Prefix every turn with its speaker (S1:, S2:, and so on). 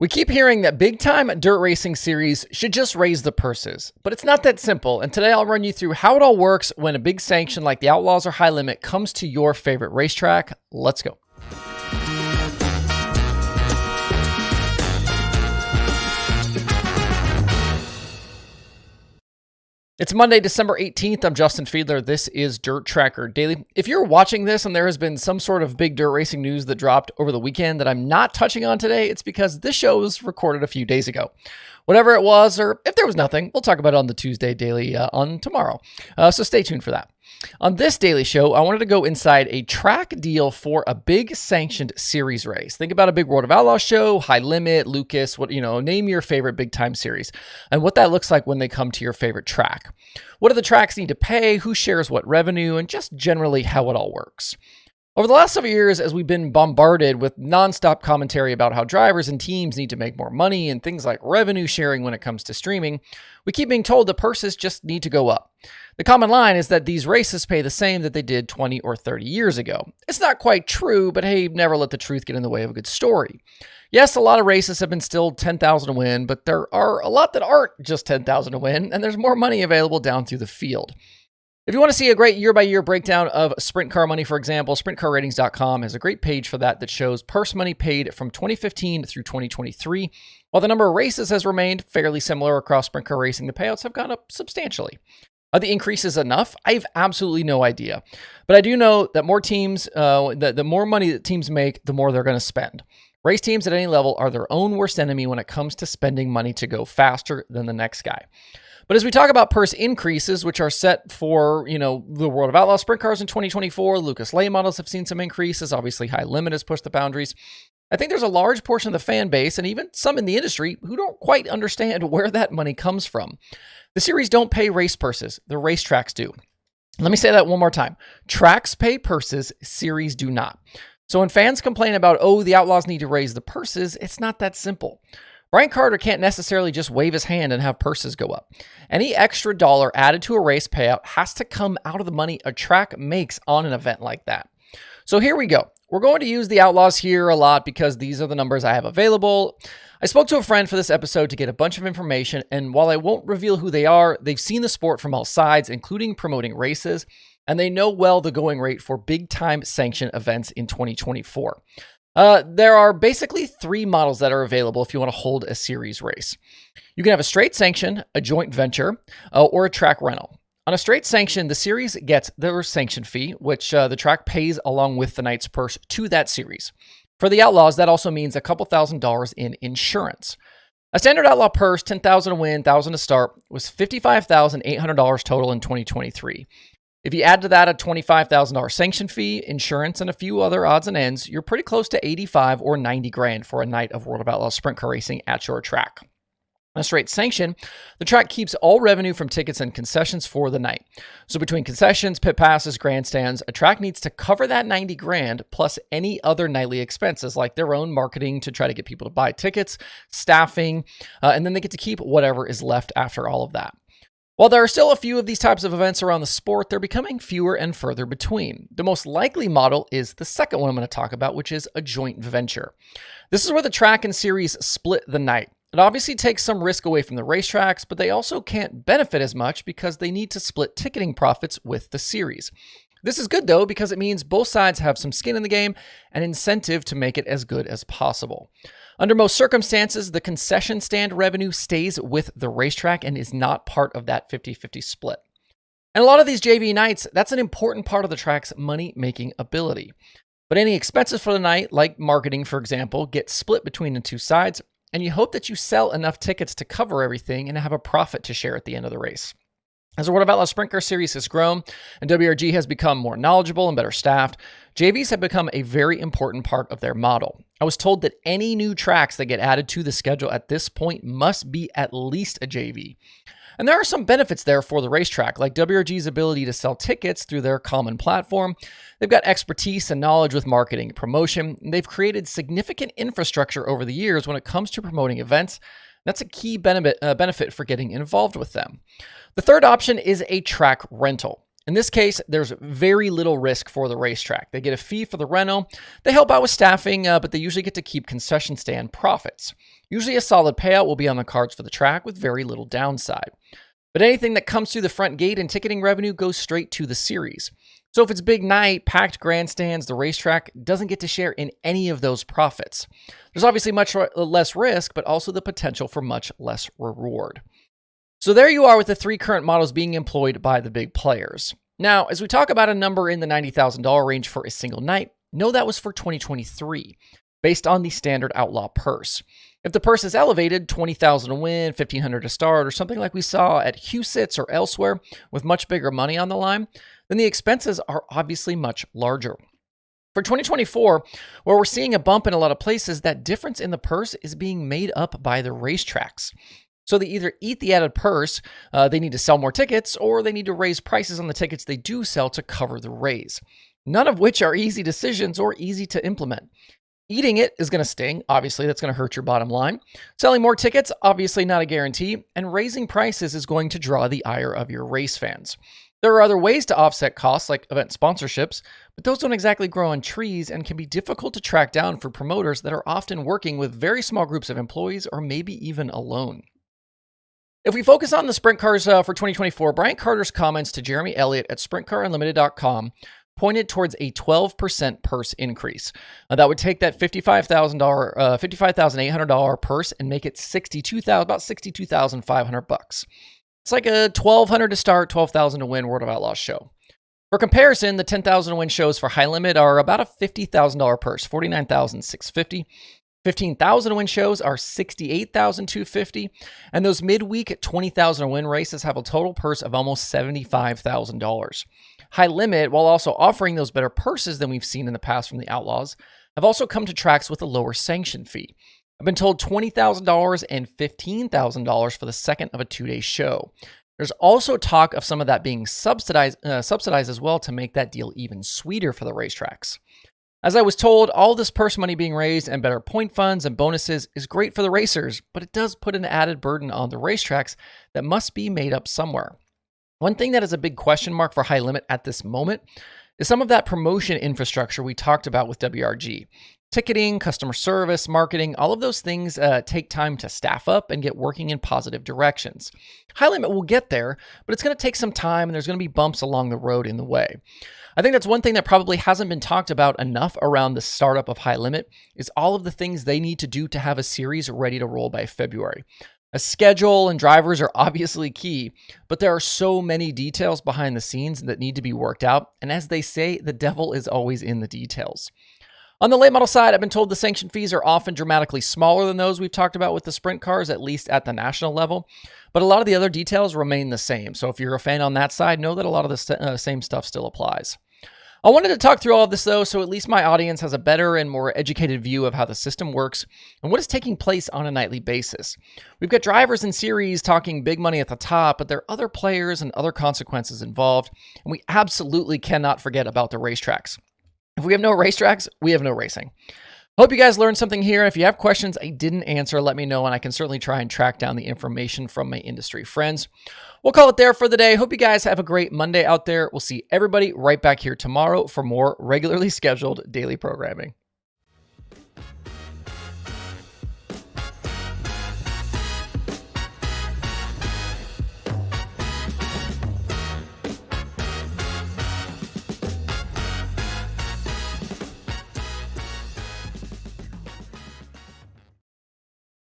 S1: We keep hearing that big-time dirt racing series should just raise the purses, but it's not that simple, and today I'll run you through how it all works when a big sanction like the Outlaws or High Limit comes to your favorite racetrack. Let's go. It's Monday, December 18th. I'm Justin Fiedler. This is DIRTRACKR Daily. If you're watching this and there has been some sort of big dirt racing news that dropped over the weekend that I'm not touching on today, it's because this show was recorded a few days ago. Whatever it was, or if there was nothing, we'll talk about it on the Tuesday Daily on tomorrow. So stay tuned for that. On this daily show, I wanted to go inside a track deal for a big sanctioned series race. Think about a big World of Outlaws show, High Limit, Lucas, name your favorite big time series and what that looks like when they come to your favorite track. What do the tracks need to pay? Who shares what revenue? And just generally how it all works. Over the last several years, as we've been bombarded with nonstop commentary about how drivers and teams need to make more money and things like revenue sharing when it comes to streaming, we keep being told the purses just need to go up. The common line is that these races pay the same that they did 20 or 30 years ago. It's not quite true, but hey, never let the truth get in the way of a good story. Yes, a lot of races have been still 10,000 to win, but there are a lot that aren't just 10,000 to win, and there's more money available down through the field. If you want to see a great year-by-year breakdown of sprint car money, for example, sprintcarratings.com has a great page for that shows purse money paid from 2015 through 2023. While the number of races has remained fairly similar across sprint car racing, the payouts have gone up substantially. Are the increases enough? I have absolutely no idea. But I do know that more teams, the more money that teams make, the more they're going to spend. Race teams at any level are their own worst enemy when it comes to spending money to go faster than the next guy. But as we talk about purse increases, which are set for, the World of Outlaws sprint cars in 2024, Lucas late models have seen some increases. Obviously, High Limit has pushed the boundaries. I think there's a large portion of the fan base and even some in the industry who don't quite understand where that money comes from. The series don't pay race purses. The racetracks do. Let me say that one more time. Tracks pay purses, series do not. So when fans complain about, the Outlaws need to raise the purses, it's not that simple. Brian Carter can't necessarily just wave his hand and have purses go up. Any extra dollar added to a race payout has to come out of the money a track makes on an event like that. So here we go. We're going to use the Outlaws here a lot because these are the numbers I have available. I spoke to a friend for this episode to get a bunch of information, and while I won't reveal who they are, they've seen the sport from all sides, including promoting races, and they know well the going rate for big-time sanction events in 2024. There are basically three models that are available if you want to hold a series race. You can have a straight sanction, a joint venture, or a track rental. On a straight sanction, the series gets their sanction fee, which the track pays along with the night's purse to that series. For the Outlaws, that also means a couple $1,000s in insurance. A standard Outlaw purse, $10,000 to win, $1,000 to start, was $55,800 total in 2023. If you add to that a $25,000 sanction fee, insurance, and a few other odds and ends, you're pretty close to 85 or 90 grand for a night of World of Outlaws sprint car racing at your track. On a straight sanction, the track keeps all revenue from tickets and concessions for the night. So between concessions, pit passes, grandstands, a track needs to cover that 90 grand plus any other nightly expenses like their own marketing to try to get people to buy tickets, staffing, and then they get to keep whatever is left after all of that. While there are still a few of these types of events around the sport, they're becoming fewer and further between. The most likely model is the second one I'm going to talk about, which is a joint venture. This is where the track and series split the night. It obviously takes some risk away from the racetracks, but they also can't benefit as much because they need to split ticketing profits with the series. This is good though, because it means both sides have some skin in the game and incentive to make it as good as possible. Under most circumstances, the concession stand revenue stays with the racetrack and is not part of that 50-50 split. And a lot of these JV nights, that's an important part of the track's money-making ability. But any expenses for the night, like marketing for example, get split between the two sides, and you hope that you sell enough tickets to cover everything and have a profit to share at the end of the race. As the World of Outlaws Sprint Car Series has grown and WRG has become more knowledgeable and better staffed, JVs have become a very important part of their model. I was told that any new tracks that get added to the schedule at this point must be at least a JV. And there are some benefits there for the racetrack, like WRG's ability to sell tickets through their common platform. They've got expertise and knowledge with marketing and promotion, and they've created significant infrastructure over the years when it comes to promoting events. That's a key benefit for getting involved with them. The third option is a track rental. In this case, there's very little risk for the racetrack. They get a fee for the rental, they help out with staffing, but they usually get to keep concession stand profits. Usually a solid payout will be on the cards for the track with very little downside. But anything that comes through the front gate and ticketing revenue goes straight to the series. So if it's big night, packed grandstands, the racetrack doesn't get to share in any of those profits. There's obviously much less risk, but also the potential for much less reward. So there you are with the three current models being employed by the big players. Now, as we talk about a number in the $90,000 range for a single night, know that was for 2023, based on the standard Outlaw purse. If the purse is elevated, $20,000 to win, $1,500 to start, or something like we saw at Huset's or elsewhere with much bigger money on the line, then the expenses are obviously much larger. For 2024, where we're seeing a bump in a lot of places, that difference in the purse is being made up by the racetracks. So they either eat the added purse, they need to sell more tickets, or they need to raise prices on the tickets they do sell to cover the raise. None of which are easy decisions or easy to implement. Eating it is going to sting. Obviously, that's going to hurt your bottom line. Selling more tickets, obviously not a guarantee. And raising prices is going to draw the ire of your race fans. There are other ways to offset costs like event sponsorships, but those don't exactly grow on trees and can be difficult to track down for promoters that are often working with very small groups of employees or maybe even alone. If we focus on the sprint cars for 2024, Brian Carter's comments to Jeremy Elliott at sprintcarunlimited.com pointed towards a 12% purse increase. That would take that $55,800 purse and make it about $62,500. It's like a $1,200 to start, $12,000 to win World of Outlaws show. For comparison, the $10,000 to win shows for High Limit are about a $50,000 purse, $49,650. $15,000 to win shows are $68,250, and those midweek $20,000 to win races have a total purse of almost $75,000. High Limit, while also offering those better purses than we've seen in the past from the Outlaws, have also come to tracks with a lower sanction fee. I've been told $20,000 and $15,000 for the second of a 2-day show. There's also talk of some of that being subsidized as well to make that deal even sweeter for the racetracks. As I was told, all this purse money being raised and better point funds and bonuses is great for the racers, but it does put an added burden on the racetracks that must be made up somewhere. One thing that is a big question mark for High Limit at this moment is some of that promotion infrastructure we talked about with WRG. Ticketing, customer service, marketing, all of those things take time to staff up and get working in positive directions. High Limit will get there, but it's going to take some time and there's going to be bumps along the road in the way. I think that's one thing that probably hasn't been talked about enough around the startup of High Limit is all of the things they need to do to have a series ready to roll by February. A schedule and drivers are obviously key, but there are so many details behind the scenes that need to be worked out. And as they say, the devil is always in the details. On the late model side, I've been told the sanction fees are often dramatically smaller than those we've talked about with the sprint cars, at least at the national level. But a lot of the other details remain the same. So if you're a fan on that side, know that a lot of the same stuff still applies. I wanted to talk through all of this though, so at least my audience has a better and more educated view of how the system works and what is taking place on a nightly basis. We've got drivers in series talking big money at the top, but there are other players and other consequences involved, and we absolutely cannot forget about the racetracks. If we have no racetracks, we have no racing. Hope you guys learned something here. If you have questions I didn't answer, let me know, and I can certainly try and track down the information from my industry friends. We'll call it there for the day. Hope you guys have a great Monday out there. We'll see everybody right back here tomorrow for more regularly scheduled daily programming.